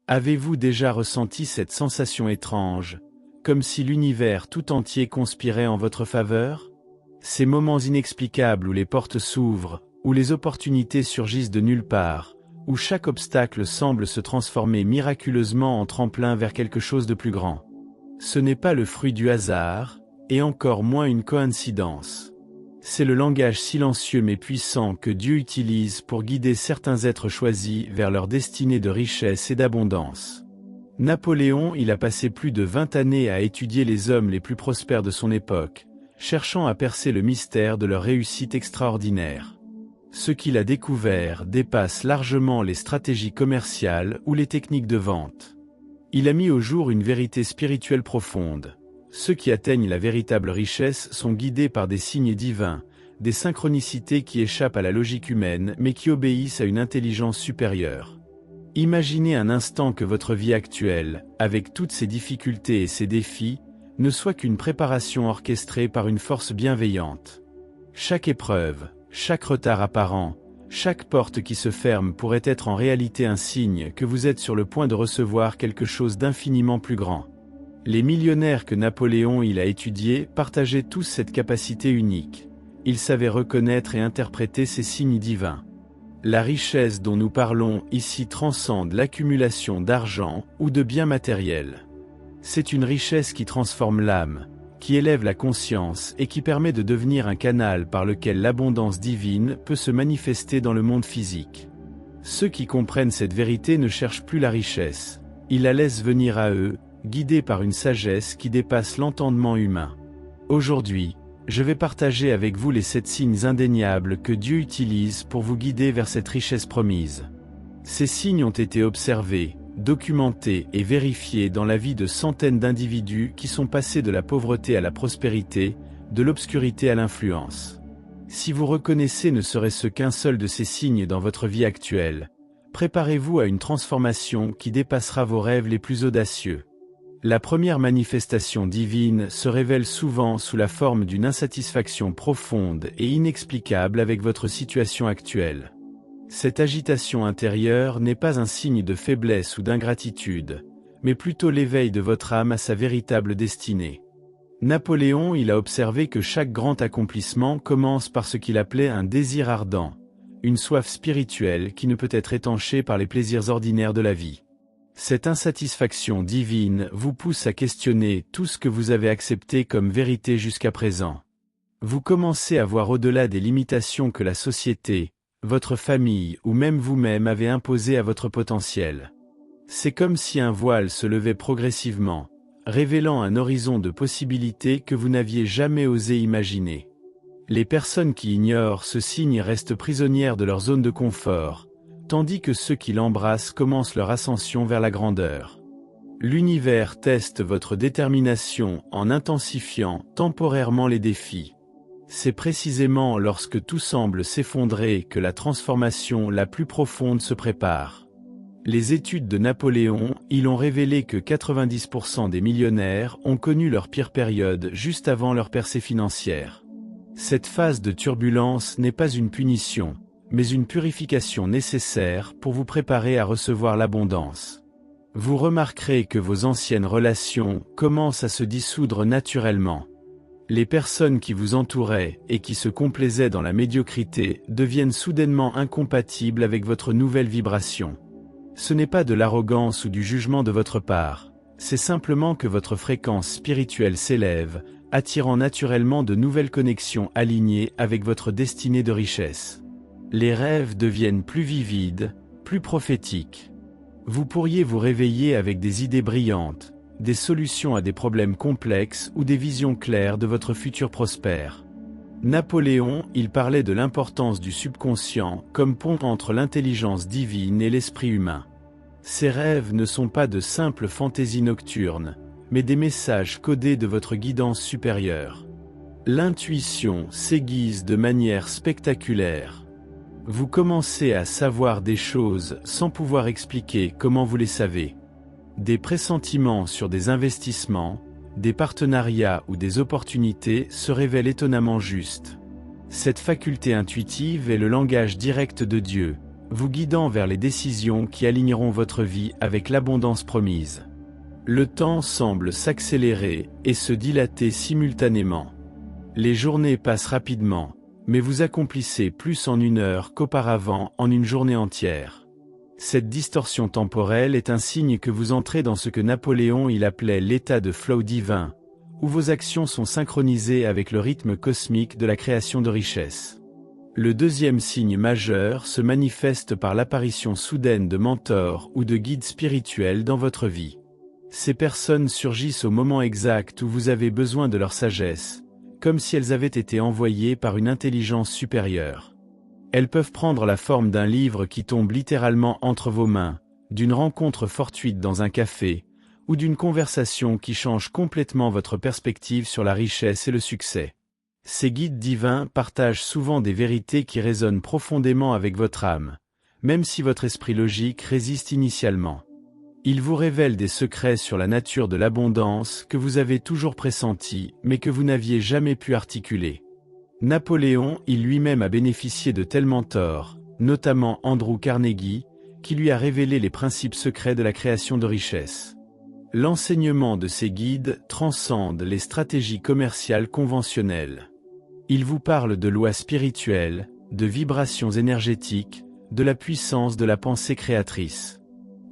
Avez-vous déjà ressenti cette sensation étrange, comme si l'univers tout entier conspirait en votre faveur? Ces moments inexplicables où les portes s'ouvrent, où les opportunités surgissent de nulle part, où chaque obstacle semble se transformer miraculeusement en tremplin vers quelque chose de plus grand. Ce n'est pas le fruit du hasard, et encore moins une coïncidence. C'est le langage silencieux mais puissant que Dieu utilise pour guider certains êtres choisis vers leur destinée de richesse et d'abondance. Napoléon, il a passé plus de 20 années à étudier les hommes les plus prospères de son époque, cherchant à percer le mystère de leur réussite extraordinaire. Ce qu'il a découvert dépasse largement les stratégies commerciales ou les techniques de vente. Il a mis au jour une vérité spirituelle profonde. Ceux qui atteignent la véritable richesse sont guidés par des signes divins, des synchronicités qui échappent à la logique humaine mais qui obéissent à une intelligence supérieure. Imaginez un instant que votre vie actuelle, avec toutes ses difficultés et ses défis, ne soit qu'une préparation orchestrée par une force bienveillante. Chaque épreuve, chaque retard apparent, chaque porte qui se ferme pourrait être en réalité un signe que vous êtes sur le point de recevoir quelque chose d'infiniment plus grand. Les millionnaires que Napoléon il a étudiés partageaient tous cette capacité unique. Ils savaient reconnaître et interpréter ces signes divins. La richesse dont nous parlons ici transcende l'accumulation d'argent ou de biens matériels. C'est une richesse qui transforme l'âme, qui élève la conscience et qui permet de devenir un canal par lequel l'abondance divine peut se manifester dans le monde physique. Ceux qui comprennent cette vérité ne cherchent plus la richesse, ils la laissent venir à eux, guidés par une sagesse qui dépasse l'entendement humain. Aujourd'hui, je vais partager avec vous les 7 signes indéniables que Dieu utilise pour vous guider vers cette richesse promise. Ces signes ont été observés, documentés et vérifiés dans la vie de centaines d'individus qui sont passés de la pauvreté à la prospérité, de l'obscurité à l'influence. Si vous reconnaissez ne serait-ce qu'un seul de ces signes dans votre vie actuelle, préparez-vous à une transformation qui dépassera vos rêves les plus audacieux. La première manifestation divine se révèle souvent sous la forme d'une insatisfaction profonde et inexplicable avec votre situation actuelle. Cette agitation intérieure n'est pas un signe de faiblesse ou d'ingratitude, mais plutôt l'éveil de votre âme à sa véritable destinée. Napoléon il a observé que chaque grand accomplissement commence par ce qu'il appelait un désir ardent, une soif spirituelle qui ne peut être étanchée par les plaisirs ordinaires de la vie. Cette insatisfaction divine vous pousse à questionner tout ce que vous avez accepté comme vérité jusqu'à présent. Vous commencez à voir au-delà des limitations que la société, votre famille ou même vous-même avez imposées à votre potentiel. C'est comme si un voile se levait progressivement, révélant un horizon de possibilités que vous n'aviez jamais osé imaginer. Les personnes qui ignorent ce signe restent prisonnières de leur zone de confort, tandis que ceux qui l'embrassent commencent leur ascension vers la grandeur. L'univers teste votre détermination en intensifiant temporairement les défis. C'est précisément lorsque tout semble s'effondrer que la transformation la plus profonde se prépare. Les études de Napoléon ont révélé que 90% des millionnaires ont connu leur pire période juste avant leur percée financière. Cette phase de turbulence n'est pas une punition, mais une purification nécessaire pour vous préparer à recevoir l'abondance. Vous remarquerez que vos anciennes relations commencent à se dissoudre naturellement. Les personnes qui vous entouraient et qui se complaisaient dans la médiocrité deviennent soudainement incompatibles avec votre nouvelle vibration. Ce n'est pas de l'arrogance ou du jugement de votre part, c'est simplement que votre fréquence spirituelle s'élève, attirant naturellement de nouvelles connexions alignées avec votre destinée de richesse. Les rêves deviennent plus vivides, plus prophétiques. Vous pourriez vous réveiller avec des idées brillantes, des solutions à des problèmes complexes ou des visions claires de votre futur prospère. Napoléon, il parlait de l'importance du subconscient comme pont entre l'intelligence divine et l'esprit humain. Ces rêves ne sont pas de simples fantaisies nocturnes, mais des messages codés de votre guidance supérieure. L'intuition s'aiguise de manière spectaculaire. Vous commencez à savoir des choses sans pouvoir expliquer comment vous les savez. Des pressentiments sur des investissements, des partenariats ou des opportunités se révèlent étonnamment justes. Cette faculté intuitive est le langage direct de Dieu, vous guidant vers les décisions qui aligneront votre vie avec l'abondance promise. Le temps semble s'accélérer et se dilater simultanément. Les journées passent rapidement, mais vous accomplissez plus en 1 heure qu'auparavant en une journée entière. Cette distorsion temporelle est un signe que vous entrez dans ce que Napoléon appelait l'état de flow divin, où vos actions sont synchronisées avec le rythme cosmique de la création de richesses. Le deuxième signe majeur se manifeste par l'apparition soudaine de mentors ou de guides spirituels dans votre vie. Ces personnes surgissent au moment exact où vous avez besoin de leur sagesse, comme si elles avaient été envoyées par une intelligence supérieure. Elles peuvent prendre la forme d'un livre qui tombe littéralement entre vos mains, d'une rencontre fortuite dans un café, ou d'une conversation qui change complètement votre perspective sur la richesse et le succès. Ces guides divins partagent souvent des vérités qui résonnent profondément avec votre âme, même si votre esprit logique résiste initialement. Ils vous révèlent des secrets sur la nature de l'abondance que vous avez toujours pressentis, mais que vous n'aviez jamais pu articuler. Napoléon, lui-même a bénéficié de tels mentors, notamment Andrew Carnegie, qui lui a révélé les principes secrets de la création de richesses. L'enseignement de ces guides transcende les stratégies commerciales conventionnelles. Ils vous parlent de lois spirituelles, de vibrations énergétiques, de la puissance de la pensée créatrice.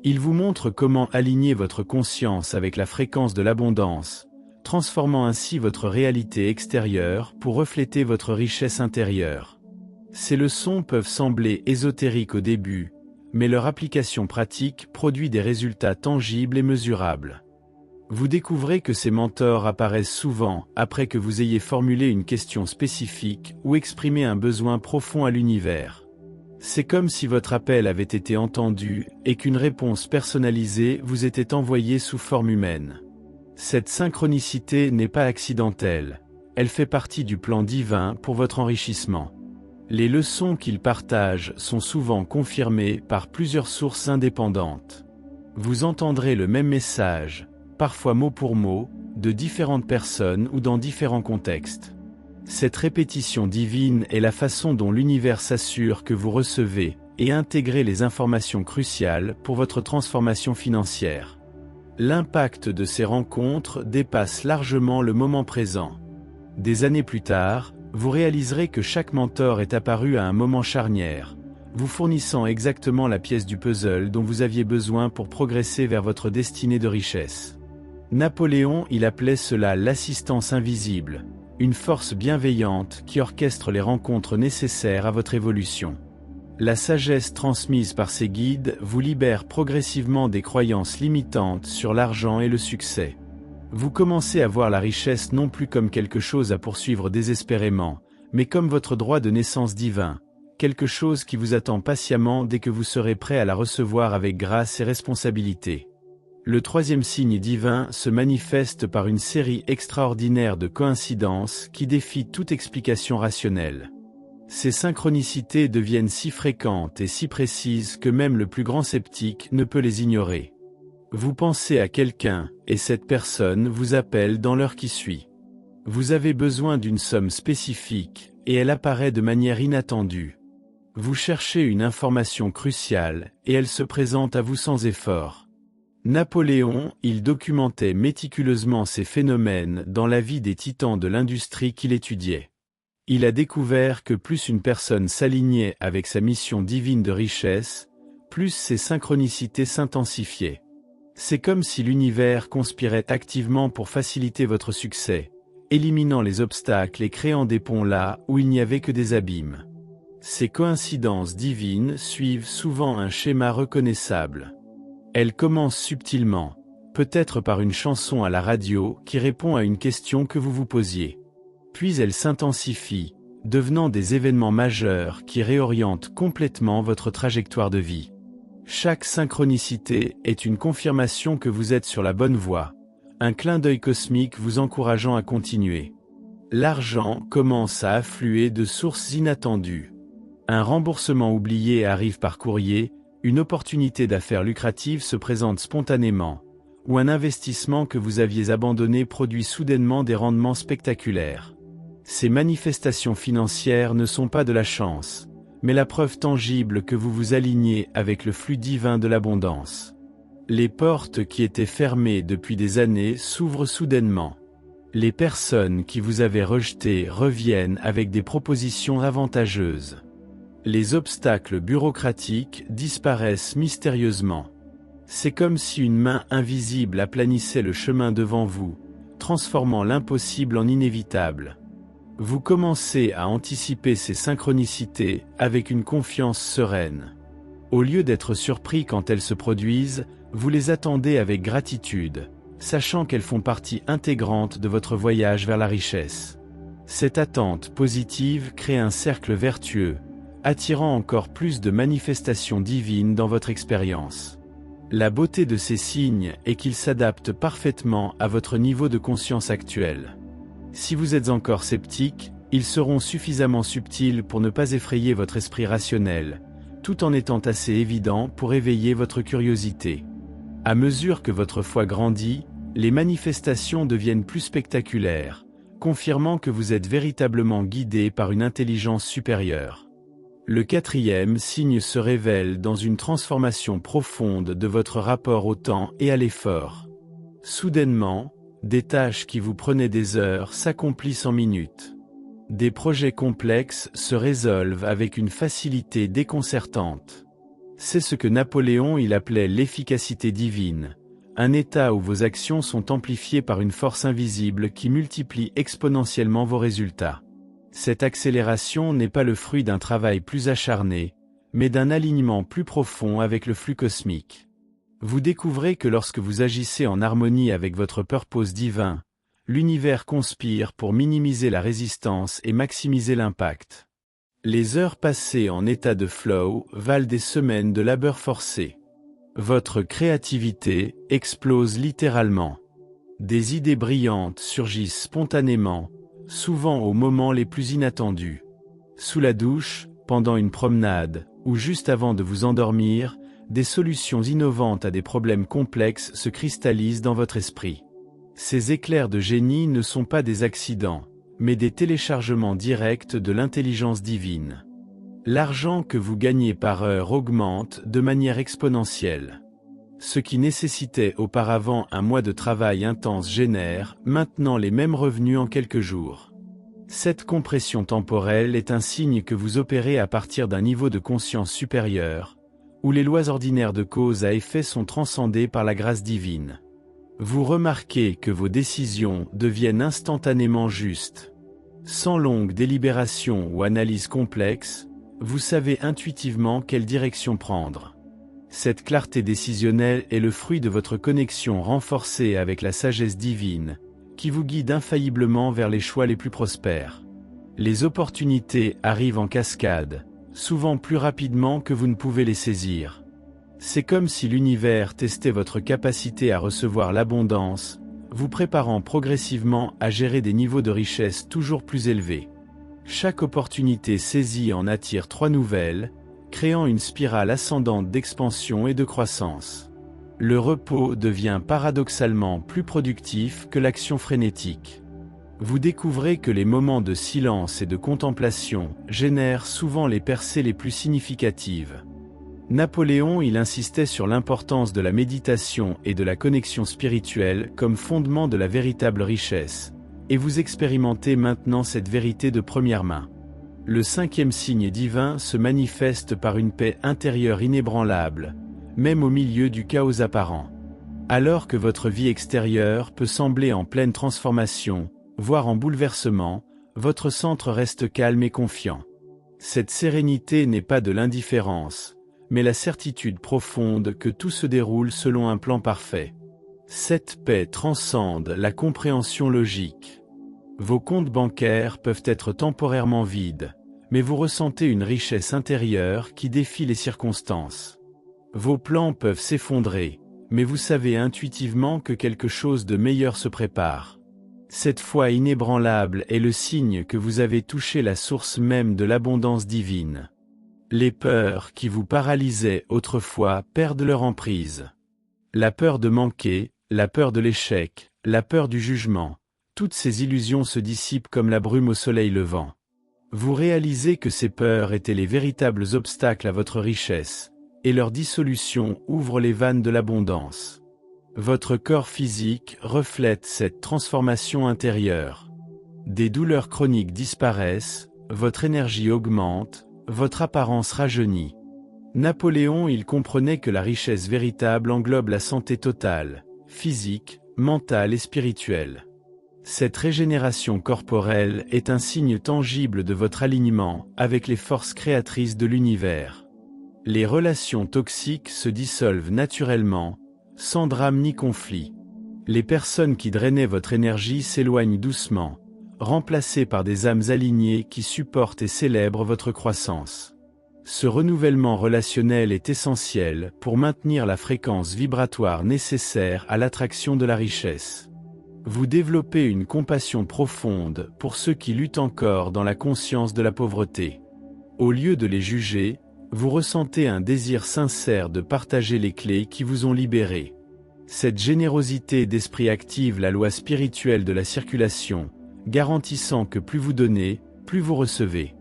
Ils vous montrent comment aligner votre conscience avec la fréquence de l'abondance, transformant ainsi votre réalité extérieure pour refléter votre richesse intérieure. Ces leçons peuvent sembler ésotériques au début, mais leur application pratique produit des résultats tangibles et mesurables. Vous découvrez que ces mentors apparaissent souvent après que vous ayez formulé une question spécifique ou exprimé un besoin profond à l'univers. C'est comme si votre appel avait été entendu et qu'une réponse personnalisée vous était envoyée sous forme humaine. Cette synchronicité n'est pas accidentelle, elle fait partie du plan divin pour votre enrichissement. Les leçons qu'ils partagent sont souvent confirmées par plusieurs sources indépendantes. Vous entendrez le même message, parfois mot pour mot, de différentes personnes ou dans différents contextes. Cette répétition divine est la façon dont l'univers s'assure que vous recevez et intégrez les informations cruciales pour votre transformation financière. L'impact de ces rencontres dépasse largement le moment présent. Des années plus tard, vous réaliserez que chaque mentor est apparu à un moment charnière, vous fournissant exactement la pièce du puzzle dont vous aviez besoin pour progresser vers votre destinée de richesse. Napoléon appelait cela l'assistance invisible, une force bienveillante qui orchestre les rencontres nécessaires à votre évolution. La sagesse transmise par ces guides vous libère progressivement des croyances limitantes sur l'argent et le succès. Vous commencez à voir la richesse non plus comme quelque chose à poursuivre désespérément, mais comme votre droit de naissance divin, quelque chose qui vous attend patiemment dès que vous serez prêt à la recevoir avec grâce et responsabilité. Le troisième signe divin se manifeste par une série extraordinaire de coïncidences qui défient toute explication rationnelle. Ces synchronicités deviennent si fréquentes et si précises que même le plus grand sceptique ne peut les ignorer. Vous pensez à quelqu'un, et cette personne vous appelle dans l'heure qui suit. Vous avez besoin d'une somme spécifique, et elle apparaît de manière inattendue. Vous cherchez une information cruciale, et elle se présente à vous sans effort. Napoléon, documentait méticuleusement ces phénomènes dans la vie des titans de l'industrie qu'il étudiait. Il a découvert que plus une personne s'alignait avec sa mission divine de richesse, plus ses synchronicités s'intensifiaient. C'est comme si l'univers conspirait activement pour faciliter votre succès, éliminant les obstacles et créant des ponts là où il n'y avait que des abîmes. Ces coïncidences divines suivent souvent un schéma reconnaissable. Elles commencent subtilement, peut-être par une chanson à la radio qui répond à une question que vous vous posiez. Puis elles s'intensifient, devenant des événements majeurs qui réorientent complètement votre trajectoire de vie. Chaque synchronicité est une confirmation que vous êtes sur la bonne voie, un clin d'œil cosmique vous encourageant à continuer. L'argent commence à affluer de sources inattendues. Un remboursement oublié arrive par courrier, une opportunité d'affaires lucrative se présente spontanément, ou un investissement que vous aviez abandonné produit soudainement des rendements spectaculaires. Ces manifestations financières ne sont pas de la chance, mais la preuve tangible que vous vous alignez avec le flux divin de l'abondance. Les portes qui étaient fermées depuis des années s'ouvrent soudainement. Les personnes qui vous avaient rejeté reviennent avec des propositions avantageuses. Les obstacles bureaucratiques disparaissent mystérieusement. C'est comme si une main invisible aplanissait le chemin devant vous, transformant l'impossible en inévitable. Vous commencez à anticiper ces synchronicités avec une confiance sereine. Au lieu d'être surpris quand elles se produisent, vous les attendez avec gratitude, sachant qu'elles font partie intégrante de votre voyage vers la richesse. Cette attente positive crée un cercle vertueux, attirant encore plus de manifestations divines dans votre expérience. La beauté de ces signes est qu'ils s'adaptent parfaitement à votre niveau de conscience actuel. Si vous êtes encore sceptique, ils seront suffisamment subtils pour ne pas effrayer votre esprit rationnel, tout en étant assez évidents pour éveiller votre curiosité. À mesure que votre foi grandit, les manifestations deviennent plus spectaculaires, confirmant que vous êtes véritablement guidé par une intelligence supérieure. Le quatrième signe se révèle dans une transformation profonde de votre rapport au temps et à l'effort. Soudainement, des tâches qui vous prenaient des heures s'accomplissent en minutes. Des projets complexes se résolvent avec une facilité déconcertante. C'est ce que Napoléon appelait l'efficacité divine, un état où vos actions sont amplifiées par une force invisible qui multiplie exponentiellement vos résultats. Cette accélération n'est pas le fruit d'un travail plus acharné, mais d'un alignement plus profond avec le flux cosmique. Vous découvrez que lorsque vous agissez en harmonie avec votre purpose divin, l'univers conspire pour minimiser la résistance et maximiser l'impact. Les heures passées en état de flow valent des semaines de labeur forcé. Votre créativité explose littéralement. Des idées brillantes surgissent spontanément, souvent aux moments les plus inattendus. Sous la douche, pendant une promenade, ou juste avant de vous endormir, des solutions innovantes à des problèmes complexes se cristallisent dans votre esprit. Ces éclairs de génie ne sont pas des accidents, mais des téléchargements directs de l'intelligence divine. L'argent que vous gagnez par heure augmente de manière exponentielle. Ce qui nécessitait auparavant un mois de travail intense génère maintenant les mêmes revenus en quelques jours. Cette compression temporelle est un signe que vous opérez à partir d'un niveau de conscience supérieur, où les lois ordinaires de cause à effet sont transcendées par la grâce divine. Vous remarquez que vos décisions deviennent instantanément justes. Sans longue délibération ou analyse complexe, vous savez intuitivement quelle direction prendre. Cette clarté décisionnelle est le fruit de votre connexion renforcée avec la sagesse divine, qui vous guide infailliblement vers les choix les plus prospères. Les opportunités arrivent en cascade, souvent plus rapidement que vous ne pouvez les saisir. C'est comme si l'univers testait votre capacité à recevoir l'abondance, vous préparant progressivement à gérer des niveaux de richesse toujours plus élevés. Chaque opportunité saisie en attire 3 nouvelles, créant une spirale ascendante d'expansion et de croissance. Le repos devient paradoxalement plus productif que l'action frénétique. Vous découvrez que les moments de silence et de contemplation génèrent souvent les percées les plus significatives. Napoléon insistait sur l'importance de la méditation et de la connexion spirituelle comme fondement de la véritable richesse, et vous expérimentez maintenant cette vérité de première main. Le 5e signe divin se manifeste par une paix intérieure inébranlable, même au milieu du chaos apparent. Alors que votre vie extérieure peut sembler en pleine transformation, voire en bouleversement, votre centre reste calme et confiant. Cette sérénité n'est pas de l'indifférence, mais la certitude profonde que tout se déroule selon un plan parfait. Cette paix transcende la compréhension logique. Vos comptes bancaires peuvent être temporairement vides, mais vous ressentez une richesse intérieure qui défie les circonstances. Vos plans peuvent s'effondrer, mais vous savez intuitivement que quelque chose de meilleur se prépare. Cette foi inébranlable est le signe que vous avez touché la source même de l'abondance divine. Les peurs qui vous paralysaient autrefois perdent leur emprise. La peur de manquer, la peur de l'échec, la peur du jugement, toutes ces illusions se dissipent comme la brume au soleil levant. Vous réalisez que ces peurs étaient les véritables obstacles à votre richesse, et leur dissolution ouvre les vannes de l'abondance. Votre corps physique reflète cette transformation intérieure. Des douleurs chroniques disparaissent, votre énergie augmente, votre apparence rajeunit. Napoléon, il comprenait que la richesse véritable englobe la santé totale, physique, mentale et spirituelle. Cette régénération corporelle est un signe tangible de votre alignement avec les forces créatrices de l'univers. Les relations toxiques se dissolvent naturellement, sans drame ni conflit. Les personnes qui drainaient votre énergie s'éloignent doucement, remplacées par des âmes alignées qui supportent et célèbrent votre croissance. Ce renouvellement relationnel est essentiel pour maintenir la fréquence vibratoire nécessaire à l'attraction de la richesse. Vous développez une compassion profonde pour ceux qui luttent encore dans la conscience de la pauvreté. Au lieu de les juger, vous ressentez un désir sincère de partager les clés qui vous ont libéré. Cette générosité d'esprit active la loi spirituelle de la circulation, garantissant que plus vous donnez, plus vous recevez.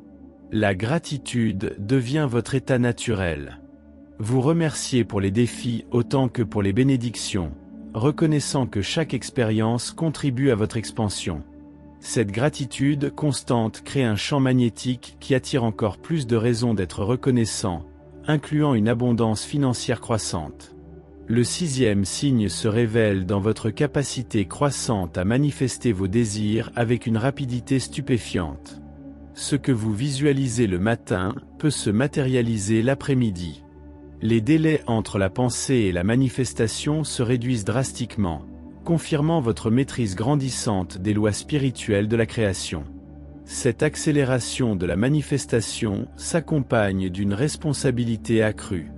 La gratitude devient votre état naturel. Vous remerciez pour les défis autant que pour les bénédictions, reconnaissant que chaque expérience contribue à votre expansion. Cette gratitude constante crée un champ magnétique qui attire encore plus de raisons d'être reconnaissant, incluant une abondance financière croissante. Le 6e signe se révèle dans votre capacité croissante à manifester vos désirs avec une rapidité stupéfiante. Ce que vous visualisez le matin peut se matérialiser l'après-midi. Les délais entre la pensée et la manifestation se réduisent drastiquement, confirmant votre maîtrise grandissante des lois spirituelles de la création. Cette accélération de la manifestation s'accompagne d'une responsabilité accrue.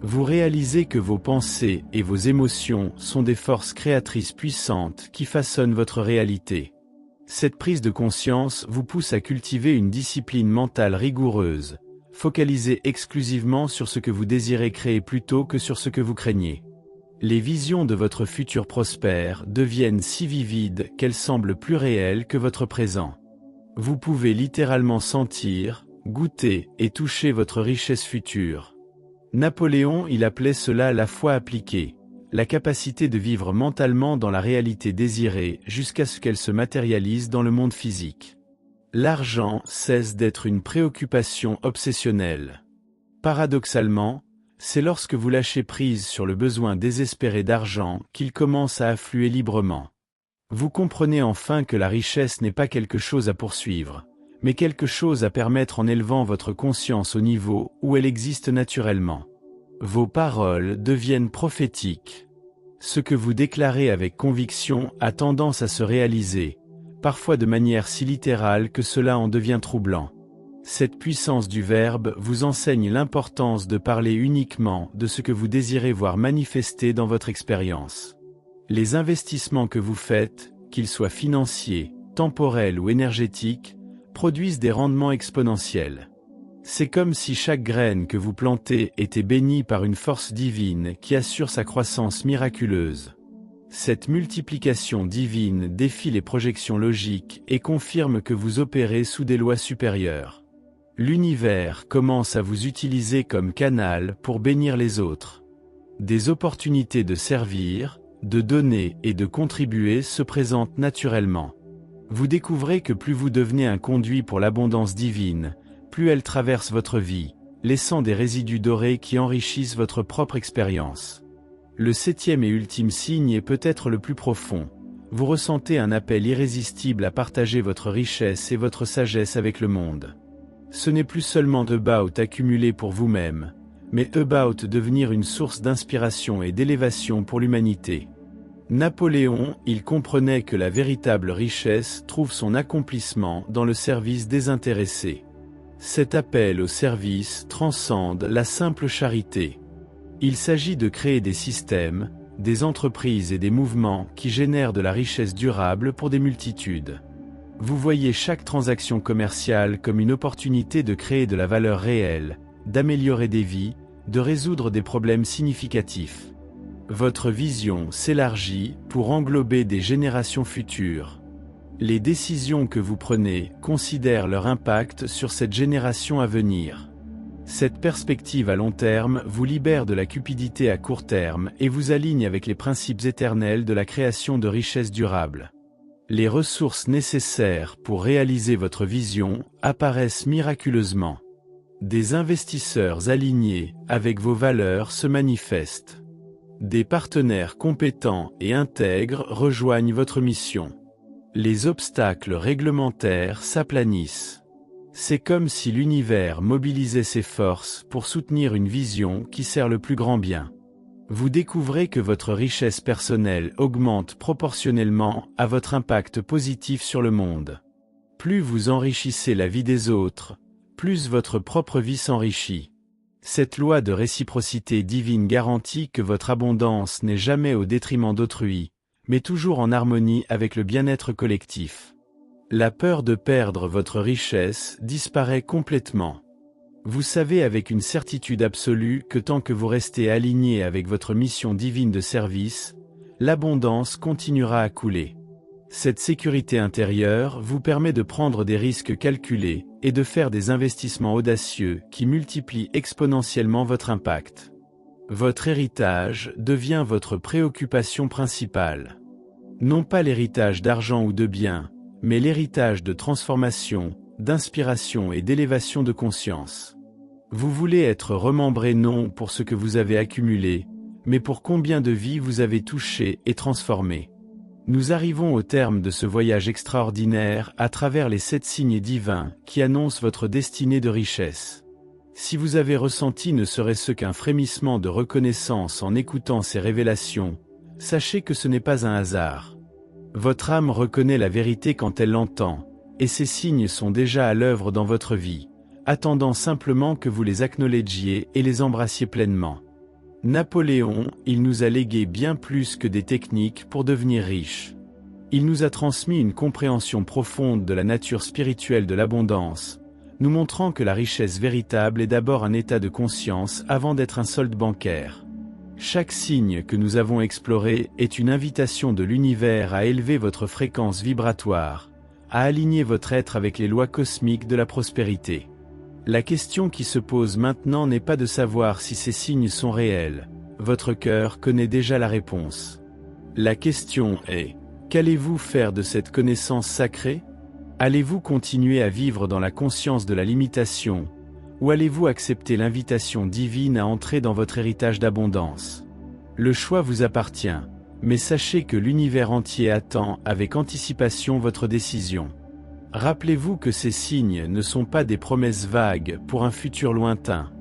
Vous réalisez que vos pensées et vos émotions sont des forces créatrices puissantes qui façonnent votre réalité. Cette prise de conscience vous pousse à cultiver une discipline mentale rigoureuse, focalisée exclusivement sur ce que vous désirez créer plutôt que sur ce que vous craignez. Les visions de votre futur prospère deviennent si vivides qu'elles semblent plus réelles que votre présent. Vous pouvez littéralement sentir, goûter et toucher votre richesse future. Napoléon, il appelait cela la foi appliquée, la capacité de vivre mentalement dans la réalité désirée jusqu'à ce qu'elle se matérialise dans le monde physique. L'argent cesse d'être une préoccupation obsessionnelle. Paradoxalement, c'est lorsque vous lâchez prise sur le besoin désespéré d'argent qu'il commence à affluer librement. Vous comprenez enfin que la richesse n'est pas quelque chose à poursuivre, mais quelque chose à permettre en élevant votre conscience au niveau où elle existe naturellement. Vos paroles deviennent prophétiques. Ce que vous déclarez avec conviction a tendance à se réaliser, parfois de manière si littérale que cela en devient troublant. Cette puissance du verbe vous enseigne l'importance de parler uniquement de ce que vous désirez voir manifester dans votre expérience. Les investissements que vous faites, qu'ils soient financiers, temporels ou énergétiques, produisent des rendements exponentiels. C'est comme si chaque graine que vous plantez était bénie par une force divine qui assure sa croissance miraculeuse. Cette multiplication divine défie les projections logiques et confirme que vous opérez sous des lois supérieures. L'univers commence à vous utiliser comme canal pour bénir les autres. Des opportunités de servir, de donner et de contribuer se présentent naturellement. Vous découvrez que plus vous devenez un conduit pour l'abondance divine, plus elle traverse votre vie, laissant des résidus dorés qui enrichissent votre propre expérience. Le 7e et ultime signe est peut-être le plus profond. Vous ressentez un appel irrésistible à partager votre richesse et votre sagesse avec le monde. Ce n'est plus seulement about accumuler pour vous-même, mais about devenir une source d'inspiration et d'élévation pour l'humanité. Napoléon, il comprenait que la véritable richesse trouve son accomplissement dans le service désintéressé. Cet appel au service transcende la simple charité. Il s'agit de créer des systèmes, des entreprises et des mouvements qui génèrent de la richesse durable pour des multitudes. Vous voyez chaque transaction commerciale comme une opportunité de créer de la valeur réelle, d'améliorer des vies, de résoudre des problèmes significatifs. Votre vision s'élargit pour englober des générations futures. Les décisions que vous prenez considèrent leur impact sur cette génération à venir. Cette perspective à long terme vous libère de la cupidité à court terme et vous aligne avec les principes éternels de la création de richesses durables. Les ressources nécessaires pour réaliser votre vision apparaissent miraculeusement. Des investisseurs alignés avec vos valeurs se manifestent. Des partenaires compétents et intègres rejoignent votre mission. Les obstacles réglementaires s'aplanissent. C'est comme si l'univers mobilisait ses forces pour soutenir une vision qui sert le plus grand bien. Vous découvrez que votre richesse personnelle augmente proportionnellement à votre impact positif sur le monde. Plus vous enrichissez la vie des autres, plus votre propre vie s'enrichit. Cette loi de réciprocité divine garantit que votre abondance n'est jamais au détriment d'autrui, mais toujours en harmonie avec le bien-être collectif. La peur de perdre votre richesse disparaît complètement. Vous savez avec une certitude absolue que tant que vous restez aligné avec votre mission divine de service, l'abondance continuera à couler. Cette sécurité intérieure vous permet de prendre des risques calculés et de faire des investissements audacieux qui multiplient exponentiellement votre impact. Votre héritage devient votre préoccupation principale. Non pas l'héritage d'argent ou de biens, mais l'héritage de transformation, d'inspiration et d'élévation de conscience. Vous voulez être remembré non pour ce que vous avez accumulé, mais pour combien de vies vous avez touché et transformé. Nous arrivons au terme de ce voyage extraordinaire à travers les 7 signes divins qui annoncent votre destinée de richesse. Si vous avez ressenti ne serait-ce qu'un frémissement de reconnaissance en écoutant ces révélations, sachez que ce n'est pas un hasard. Votre âme reconnaît la vérité quand elle l'entend, et ces signes sont déjà à l'œuvre dans votre vie, attendant simplement que vous les acknowledgiez et les embrassiez pleinement. Napoléon, il nous a légué bien plus que des techniques pour devenir riche. Il nous a transmis une compréhension profonde de la nature spirituelle de l'abondance, nous montrant que la richesse véritable est d'abord un état de conscience avant d'être un solde bancaire. Chaque signe que nous avons exploré est une invitation de l'univers à élever votre fréquence vibratoire, à aligner votre être avec les lois cosmiques de la prospérité. La question qui se pose maintenant n'est pas de savoir si ces signes sont réels, votre cœur connaît déjà la réponse. La question est, qu'allez-vous faire de cette connaissance sacrée ? Allez-vous continuer à vivre dans la conscience de la limitation, ou allez-vous accepter l'invitation divine à entrer dans votre héritage d'abondance ? Le choix vous appartient, mais sachez que l'univers entier attend avec anticipation votre décision. Rappelez-vous que ces signes ne sont pas des promesses vagues pour un futur lointain.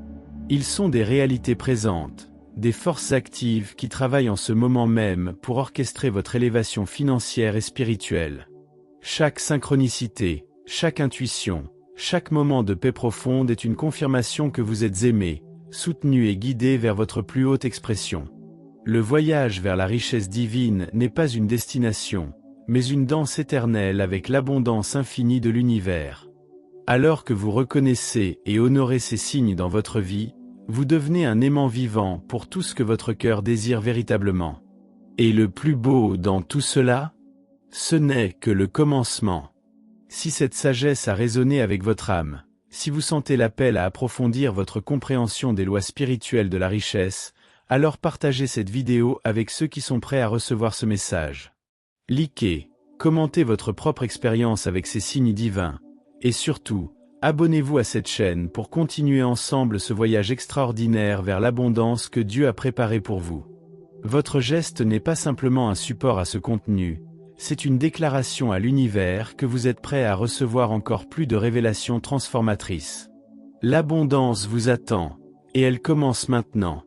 Ils sont des réalités présentes, des forces actives qui travaillent en ce moment même pour orchestrer votre élévation financière et spirituelle. Chaque synchronicité, chaque intuition, chaque moment de paix profonde est une confirmation que vous êtes aimé, soutenu et guidé vers votre plus haute expression. Le voyage vers la richesse divine n'est pas une destination, mais une danse éternelle avec l'abondance infinie de l'univers. Alors que vous reconnaissez et honorez ces signes dans votre vie, vous devenez un aimant vivant pour tout ce que votre cœur désire véritablement. Et le plus beau dans tout cela ? Ce n'est que le commencement. Si cette sagesse a résonné avec votre âme, si vous sentez l'appel à approfondir votre compréhension des lois spirituelles de la richesse, alors partagez cette vidéo avec ceux qui sont prêts à recevoir ce message. Likez, commentez votre propre expérience avec ces signes divins, et surtout, abonnez-vous à cette chaîne pour continuer ensemble ce voyage extraordinaire vers l'abondance que Dieu a préparé pour vous. Votre geste n'est pas simplement un support à ce contenu, c'est une déclaration à l'univers que vous êtes prêt à recevoir encore plus de révélations transformatrices. L'abondance vous attend, et elle commence maintenant.